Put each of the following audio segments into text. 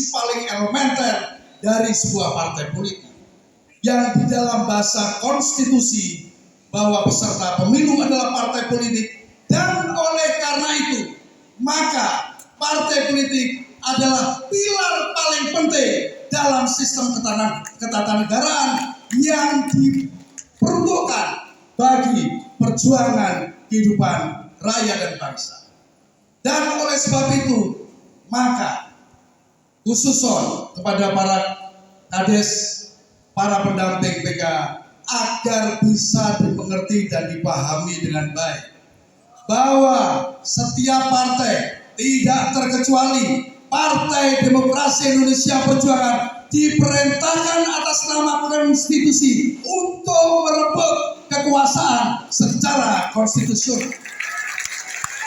paling elementer dari sebuah partai politik yang di dalam bahasa konstitusi bahwa peserta pemilu adalah partai politik, dan oleh karena itu maka partai politik adalah pilar paling penting dalam sistem ketatanegaraan yang diperuntukkan bagi perjuangan kehidupan rakyat dan bangsa. Dan oleh sebab itu maka khususon kepada para kades, para pendamping PK, agar bisa dimengerti dan dipahami dengan baik bahwa setiap partai, tidak terkecuali Partai Demokrasi Indonesia Perjuangan, diperintahkan atas nama konstitusi untuk merebut kekuasaan secara konstitusional.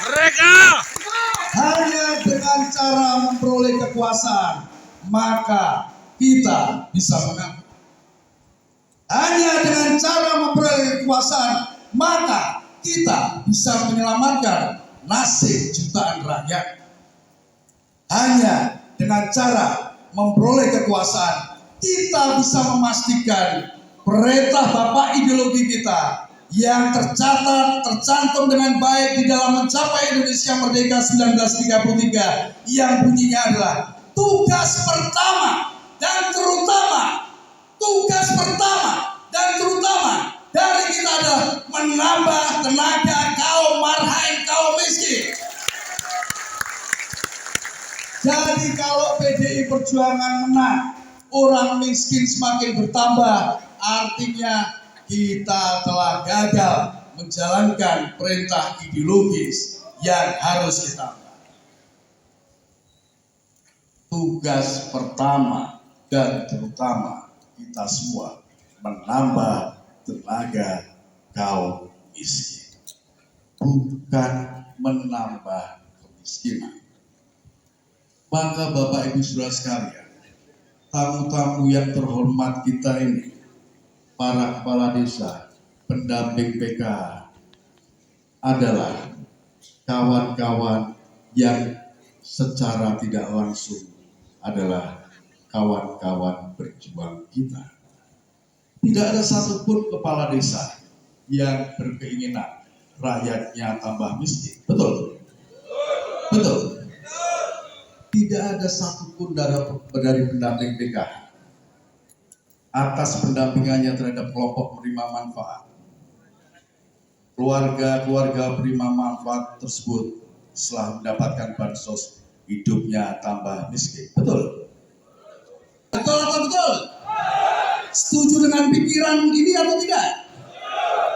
Mereka hanya dengan cara memperoleh kekuasaan maka kita bisa menang. Hanya dengan cara memperoleh kekuasaan maka kita bisa menyelamatkan nasib jutaan rakyat. Hanya dengan cara memperoleh kekuasaan kita bisa memastikan perintah bapak ideologi kita yang tercantum dengan baik di dalam mencapai Indonesia Merdeka 1933 yang bunyinya adalah tugas pertama dan terutama dari kita adalah menambah tenaga kaum marhain, kaum miskin. Jadi kalau PDI Perjuangan menang, orang miskin semakin bertambah, artinya kita telah gagal menjalankan perintah ideologis yang harus kita lakukan. Tugas pertama dan terutama kita semua menambah tenaga kaum miskin, bukan menambah kemiskinan. Maka Bapak Ibu Saudara sekalian, tamu-tamu yang terhormat kita ini, para kepala desa, pendamping PK adalah kawan-kawan yang secara tidak langsung adalah kawan-kawan berjuang kita. Tidak ada satupun kepala desa yang berkeinginan rakyatnya tambah miskin. Betul? Betul? Tidak ada satupun dari pendamping PK atas pendampingannya terhadap kelompok penerima manfaat. Keluarga-keluarga penerima manfaat tersebut setelah mendapatkan bansos hidupnya tambah miskin. Betul? Betul atau betul? Setuju dengan pikiran ini atau tidak?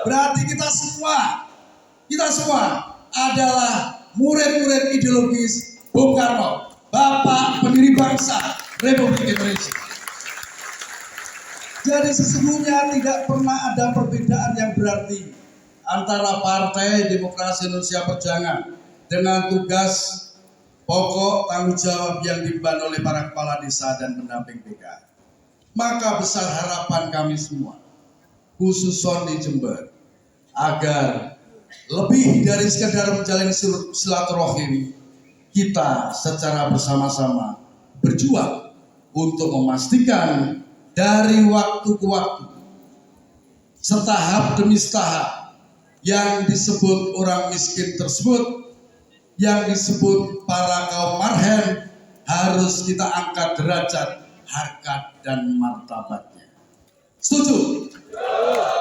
Berarti kita semua adalah murid-murid ideologis Bung Karno, Bapak pendiri bangsa Republik Indonesia. Jadi sesungguhnya tidak pernah ada perbedaan yang berarti antara Partai Demokrasi Indonesia Perjuangan dengan tugas pokok tanggung jawab yang diemban oleh para kepala desa dan pendamping PK. Maka besar harapan kami semua, khususon di Jember, agar lebih dari sekedar menjalin silaturahim, kita secara bersama-sama berjuang untuk memastikan dari waktu ke waktu, setahap demi setahap, yang disebut orang miskin tersebut, yang disebut para kaum marhen, harus kita angkat derajat, harkat dan martabatnya. Setuju?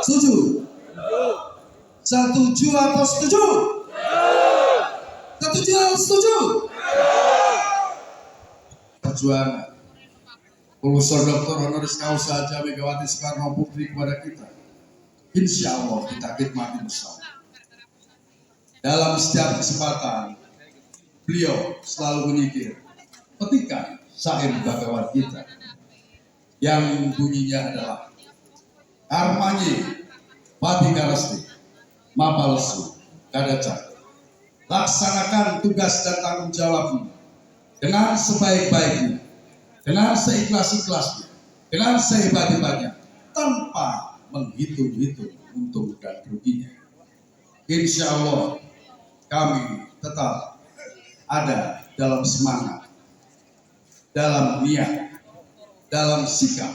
Setuju? Setuju atau setuju? Setuju atau setuju? Perjuangan Profesor Dr. Honoris Causa Haji Megawati Soekarno Putri kepada kita, insya Allah kita khidmati bersama. Dalam setiap kesempatan beliau selalu menyikir petikan syair bagawan kita yang bunyinya adalah Karmanye Pati Karesti Mapalesu Kadaca, laksanakan tugas dan tanggung jawabmu dengan sebaik-baiknya, dengan seikhlas-ikhlasnya, dengan sehebat-hebatnya, tanpa menghitung-hitung untung dan ruginya. Insya Allah kami tetap ada dalam semangat dalam niat, dalam sikap,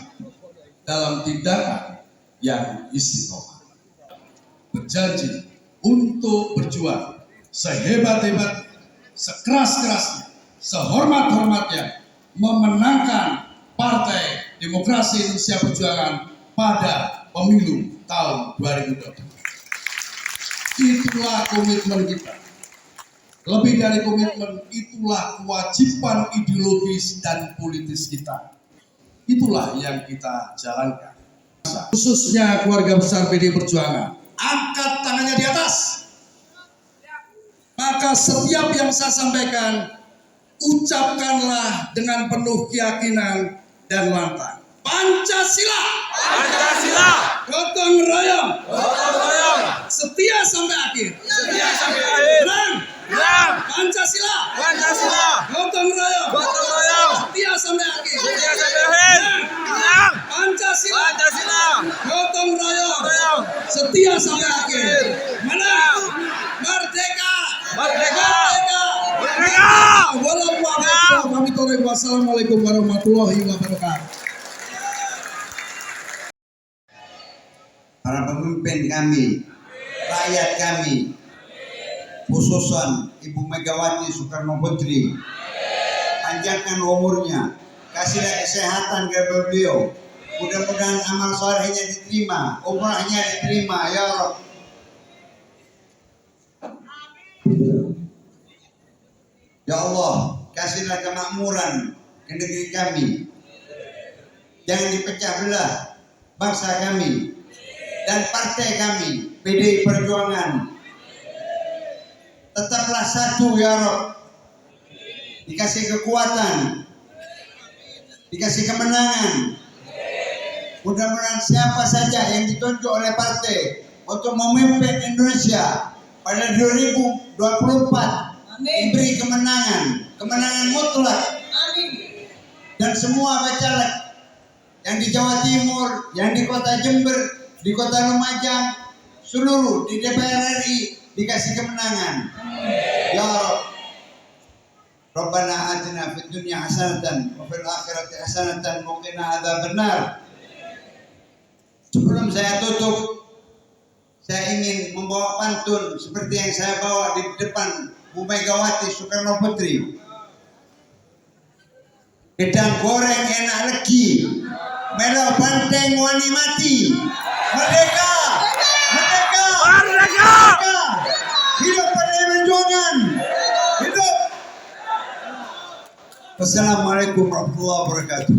dalam tindakan yang istiqomah. Berjanji untuk berjuang sehebat-hebat, sekeras-kerasnya, sehormat-hormatnya memenangkan Partai Demokrasi Indonesia Perjuangan pada pemilu tahun 2020. Itulah komitmen kita. Lebih dari komitmen, itulah kewajiban ideologis dan politis kita. Itulah yang kita jalankan. Khususnya keluarga besar PD Perjuangan, angkat tangannya di atas. Maka setiap yang saya sampaikan, ucapkanlah dengan penuh keyakinan dan lantang. Pancasila. Pancasila. Gotong royong. Gotong royong. Setia sampai akhir. Setia sampai akhir. Berang. Pancasila. Pancasila. Gotong royong. Gotong royong. Setia sampai akhir. Setia sampai akhir. Berang. Pancasila. Pancasila. Gotong royong. Royong. Setia sampai akhir. Menang. Merdeka. Merdeka. Merdeka. Wassalamualaikum warahmatullahi wabarakatuh. Para pemimpin kami, rakyat kami, khususan Ibu Megawati Soekarno Putri, panjangkan umurnya, kasihlah kesehatan kepada beliau. Mudah-mudahan amal solehnya diterima, umrahnya diterima, ya Rabb. Ya Allah, kasihlah kemakmuran ke negeri kami. Jangan dipecah belah bangsa kami dan partai kami, PDI Perjuangan. Tetaplah satu, ya Rabb. Dikasih kekuatan, dikasih kemenangan. Mudah-mudahan siapa saja yang ditunjuk oleh partai untuk memimpin Indonesia pada 2024 diberi kemenangan mutlak. Dan semua caleg yang di Jawa Timur, yang di kota Jember, di kota Lumajang, seluruh di DPR RI dikasih kemenangan. Ya Rabb. Rabbana atina fid dunya hasanatan wa fil akhirati hasanatan wa qina adzabannar. Sebelum saya tutup, saya ingin membawa pantun seperti yang saya bawa di depan Bu Megawati Soekarno Putri. Gedang goreng enak legi, melo banteng wani mati. Merdeka! Merdeka! Merdeka! Hidup PDI Perjuangan! Hidup! Wassalamualaikum warahmatullahi wabarakatuh.